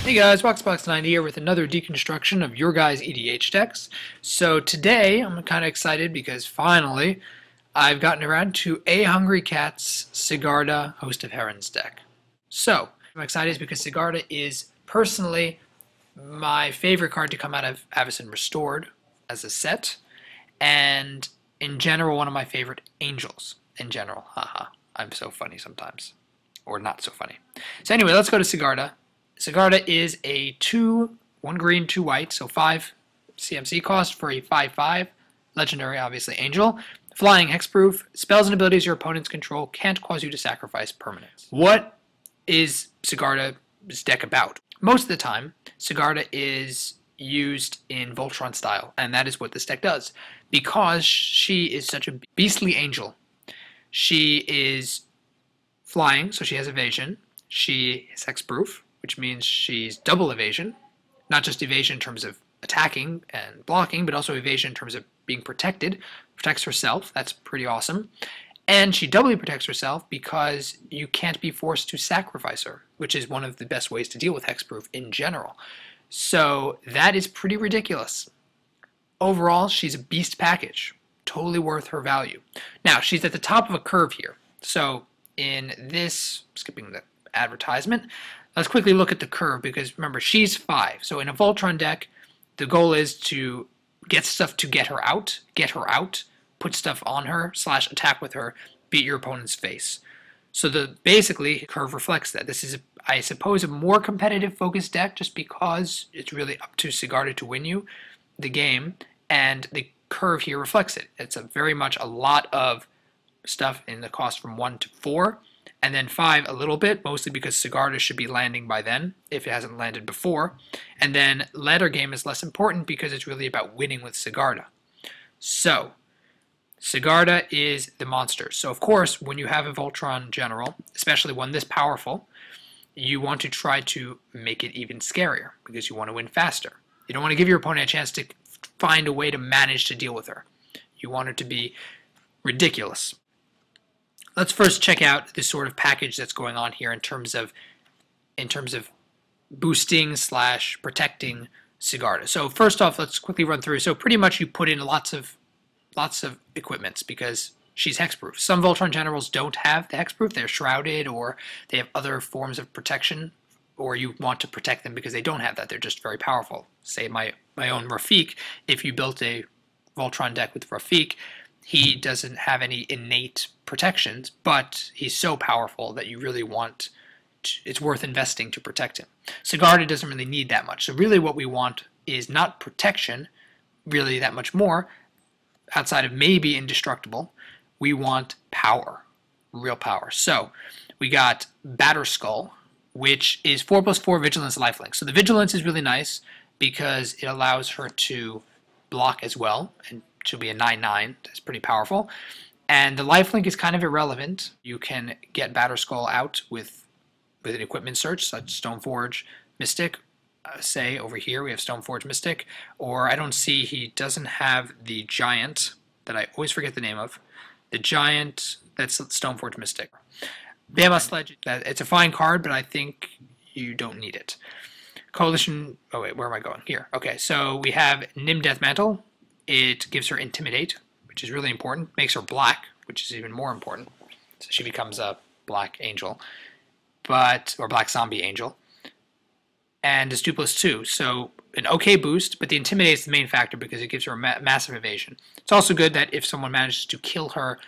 Hey guys, Boxbox90 here with another deconstruction of your guys' EDH decks. So today I'm kind of excited because finally I've gotten around to ahungrycat's Sigarda Host of Herons deck. So I'm excited because Sigarda is personally my favorite card to come out of Avacyn Restored as a set, and in general one of my favorite angels in general. Haha, I'm so funny sometimes. Or not so funny. So anyway, let's go to Sigarda. Sigarda is a 1 green, 2 white, so 5 CMC cost for a 5/5 legendary, obviously angel. Flying, hexproof. Spells and abilities your opponents control can't cause you to sacrifice permanents. What is Sigarda's deck about? Most of the time, Sigarda is used in Voltron style, and that is what this deck does. Because she is such a beastly angel, she is flying, so she has evasion. She is hexproof, which means she's double evasion, not just evasion in terms of attacking and blocking, but also evasion in terms of being protected, protects herself. That's pretty awesome. And she doubly protects herself because you can't be forced to sacrifice her, which is one of the best ways to deal with hexproof in general. So that is pretty ridiculous. Overall, she's a beast package, totally worth her value. Now, she's at the top of a curve here. So in this, skipping the advertisement, let's quickly look at the curve because remember, she's 5. So in a Voltron deck, the goal is to get stuff to get her out, put stuff on her, / attack with her, beat your opponent's face. So the basically curve reflects that. This is, I suppose, a more competitive focused deck just because it's really up to Sigarda to win you the game, and the curve here reflects it. It's very much a lot of stuff in the cost from 1 to 4, and then 5 a little bit, mostly because Sigarda should be landing by then, if it hasn't landed before. And then later game is less important because it's really about winning with Sigarda. So, Sigarda is the monster. So of course, when you have a Voltron general, especially one this powerful, you want to try to make it even scarier because you want to win faster. You don't want to give your opponent a chance to find a way to manage to deal with her. You want her to be ridiculous. Let's first check out this sort of package that's going on here in terms of boosting / protecting Sigarda. So first off, let's quickly run through. So pretty much you put in lots of equipments because she's hexproof. Some Voltron generals don't have the hexproof. They're shrouded or they have other forms of protection, or you want to protect them because they don't have that. They're just very powerful. Say my own Rafik, if you built a Voltron deck with Rafik, he doesn't have any innate protections, but he's so powerful that you really want, it's worth investing to protect him. Sigarda doesn't really need that much. So really what we want is not protection, really that much more, outside of maybe indestructible. We want power, real power. So we got Batterskull, which is 4+4 vigilance lifelink. So the vigilance is really nice because it allows her to block as well, and she'll be a 9/9. That's pretty powerful. And the lifelink is kind of irrelevant. You can get Batterskull out with an equipment search, such Stoneforge Mystic. Say over here we have Stoneforge Mystic, or I don't see, he doesn't have the giant that I always forget the name of. The giant, that's Stoneforge Mystic. Bama Sledge, it's a fine card, but I think you don't need it. Coalition, oh wait, where am I going? Here. Okay, so we have Nim Deathmantle. It gives her Intimidate, which is really important. Makes her black, which is even more important. So she becomes a black angel, or black zombie angel. And it's 2+2, so an okay boost, but the Intimidate is the main factor because it gives her a massive evasion. It's also good that if someone manages to kill her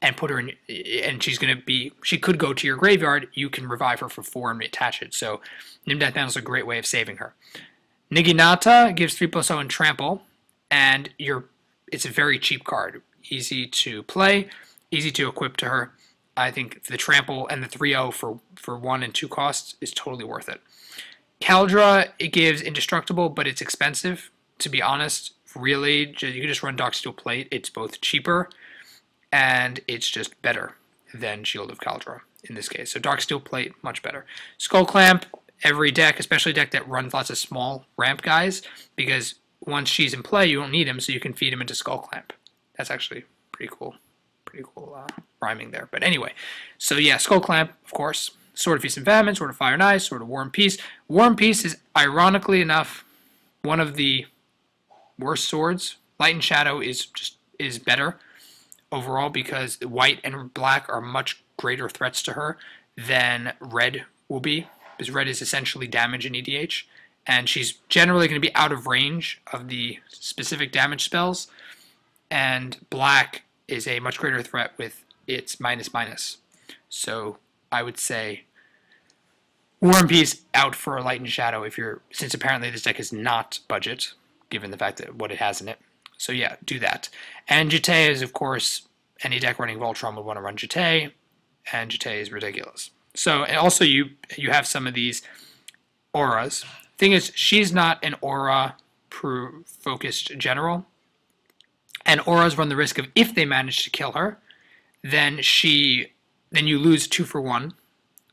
and put her in, and she could go to your graveyard, you can revive her for 4 and reattach it. So Nim Deathmantle is a great way of saving her. Niginata gives 3+0 and trample, and it's a very cheap card. Easy to play, easy to equip to her. I think the trample and the 3/0 for 1 and 2 costs is totally worth it. Caldra, it gives indestructible, but it's expensive. To be honest, really, you can just run Darksteel Plate. It's both cheaper and it's just better than Shield of Caldra in this case. So Darksteel Plate, much better. Skull Clamp, every deck, especially a deck that runs lots of small ramp guys, because once she's in play, you don't need him, so you can feed him into Skull Clamp. That's actually pretty cool rhyming there. But anyway, so yeah, Skull Clamp, of course, Sword of Feast and Famine, Sword of Fire and Ice, Sword of War and Peace. War and Peace is, ironically enough, one of the worst swords. Light and Shadow is better overall because white and black are much greater threats to her than red will be, because red is essentially damage in EDH, and she's generally going to be out of range of the specific damage spells, and black is a much greater threat with its --. So I would say War and Peace out for Light and Shadow since apparently this deck is not budget, given the fact that what it has in it. So yeah, do that. And Jete is, of course, any deck running Voltron would want to run Jete, and Jete is ridiculous. So, and also you have some of these auras. Thing is, she's not an aura-focused general, and auras run the risk of, if they manage to kill her, then you lose 2 for 1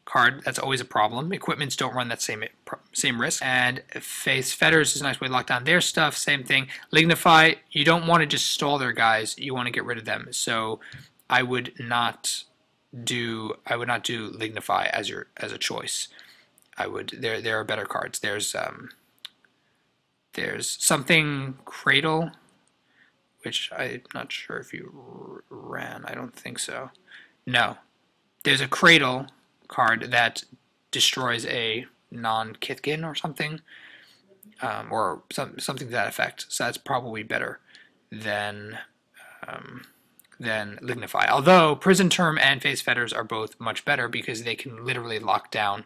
card. That's always a problem. Equipments don't run that same risk. And Face Fetters is a nice way to lock down their stuff. Same thing. Lignify, you don't want to just stall their guys. You want to get rid of them. So I would not do Lignify as a choice. There are better cards. There's something Cradle, which I'm not sure if you ran. I don't think so. No. There's a Cradle card that destroys a non-Kithkin or something, or something to that effect. So that's probably better than Lignify. Although Prison Term and Face Fetters are both much better because they can literally lock down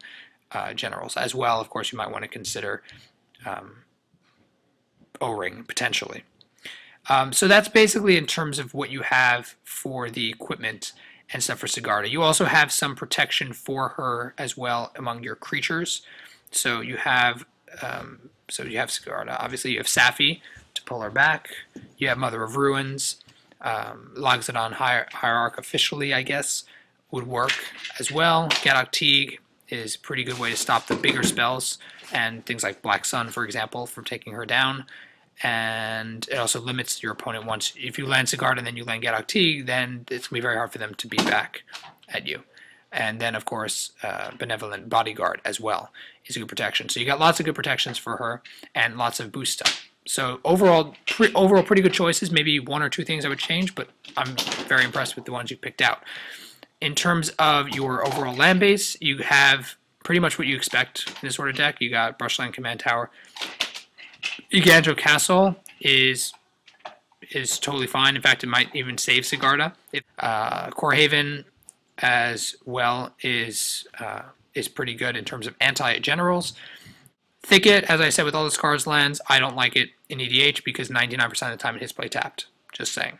generals. As well, of course, you might want to consider O-Ring potentially. So that's basically in terms of what you have for the equipment and stuff for Sigarda. You also have some protection for her as well among your creatures. So you have Sigarda. Obviously, you have Safi to pull her back. You have Mother of Ruins. Loxodon Hierarch officially, I guess, would work as well. Gadok Teague is a pretty good way to stop the bigger spells and things like Black Sun, for example, from taking her down. And it also limits your opponent once. If you land Sigarda and then you land Gadok Teague, then it's going to be very hard for them to beat back at you. And then, of course, Benevolent Bodyguard as well is a good protection. So you got lots of good protections for her and lots of boost stuff. So overall pretty good choices. Maybe 1 or 2 things I would change, but I'm very impressed with the ones you picked out. In terms of your overall land base, you have pretty much what you expect in this sort of deck. You got Brushland Command Tower. Giganto Castle is totally fine. In fact, it might even save Sigarda. Corehaven as well is pretty good in terms of anti-generals. Thicket, as I said with all the Scars lands, I don't like it in EDH because 99% of the time it hits play tapped. Just saying.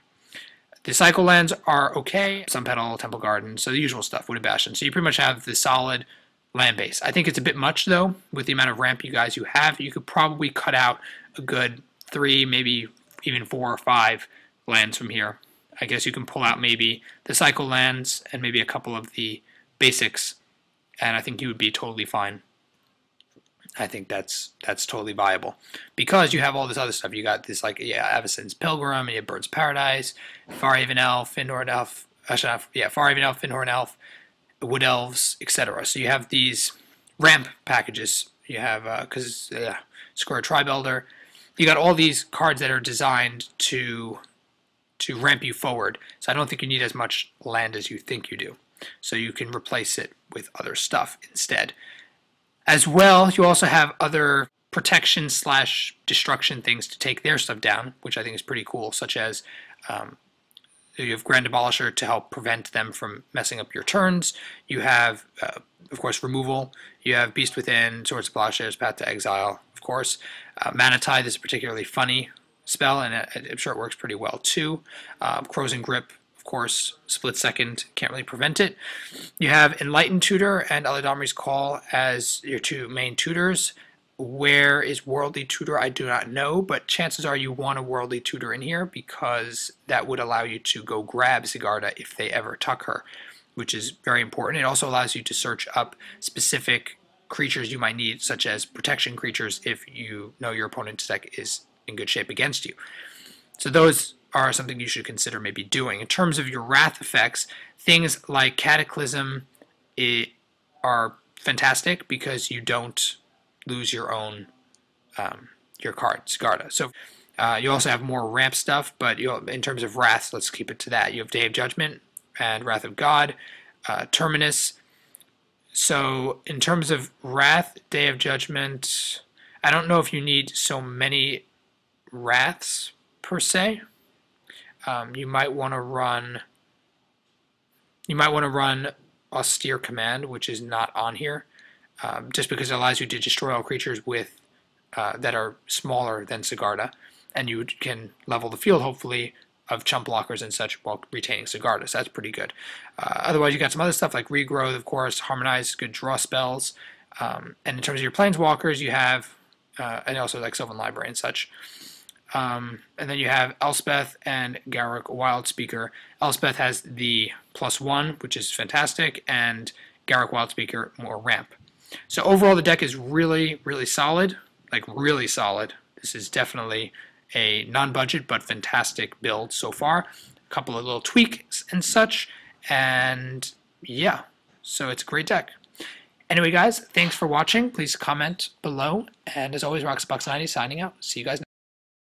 The cycle lands are okay. Sunpetal, Temple Garden, so the usual stuff, Wooded Bastion. So you pretty much have the solid land base. I think it's a bit much, though, with the amount of ramp you have. You could probably cut out a good 3, maybe even 4 or 5 lands from here. I guess you can pull out maybe the cycle lands and maybe a couple of the basics, and I think you would be totally fine. I think that's totally viable because you have all this other stuff. You got this Avacyn's Pilgrim, and you have Bird's Paradise, Farhaven Elf, Findhorn Elf, Farhaven Elf, Findhorn Elf, Wood Elves, etc. So you have these ramp packages. You have Square Tribe Elder. You got all these cards that are designed to ramp you forward. So I don't think you need as much land as you think you do. So you can replace it with other stuff instead. As well, you also have other protection/destruction things to take their stuff down, which I think is pretty cool, such as you have Grand Abolisher to help prevent them from messing up your turns. You have, of course, removal. You have Beast Within, Swords of Plowshares, Path to Exile, of course. Mana Tithe is a particularly funny spell, and I'm sure it works pretty well too. Crows and Grip, of course, Split Second, can't really prevent it. You have Enlightened Tutor and Eladamri's Call as your 2 main tutors. Where is Worldly Tutor? I do not know, but chances are you want a Worldly Tutor in here because that would allow you to go grab Sigarda if they ever tuck her, which is very important. It also allows you to search up specific creatures you might need, such as protection creatures, if you know your opponent's deck is in good shape against you. So those are something you should consider maybe doing. In terms of your Wrath effects, things like Cataclysm are fantastic because you don't lose your own your card, Sigarda. So you also have more ramp stuff, but in terms of Wrath, let's keep it to that. You have Day of Judgment and Wrath of God, Terminus. So in terms of Wrath, Day of Judgment, I don't know if you need so many Wraths per se. You might want to run. You might want to run Austere Command, which is not on here, just because it allows you to destroy all creatures with that are smaller than Sigarda, and you can level the field, hopefully, of chump blockers and such while retaining Sigarda, so that's pretty good. Otherwise, you got some other stuff like Regrowth, of course, Harmonize, good draw spells, and in terms of your Planeswalkers, you have, and also like Sylvan Library and such. And then you have Elspeth and Garruk Wildspeaker. Elspeth has the +1, which is fantastic, and Garruk Wildspeaker more ramp. So overall, the deck is really, really solid. Like, really solid. This is definitely a non-budget but fantastic build so far. A couple of little tweaks and such, and yeah, so it's a great deck. Anyway, guys, thanks for watching. Please comment below, and as always, RoxBox90 signing out. See you guys next time.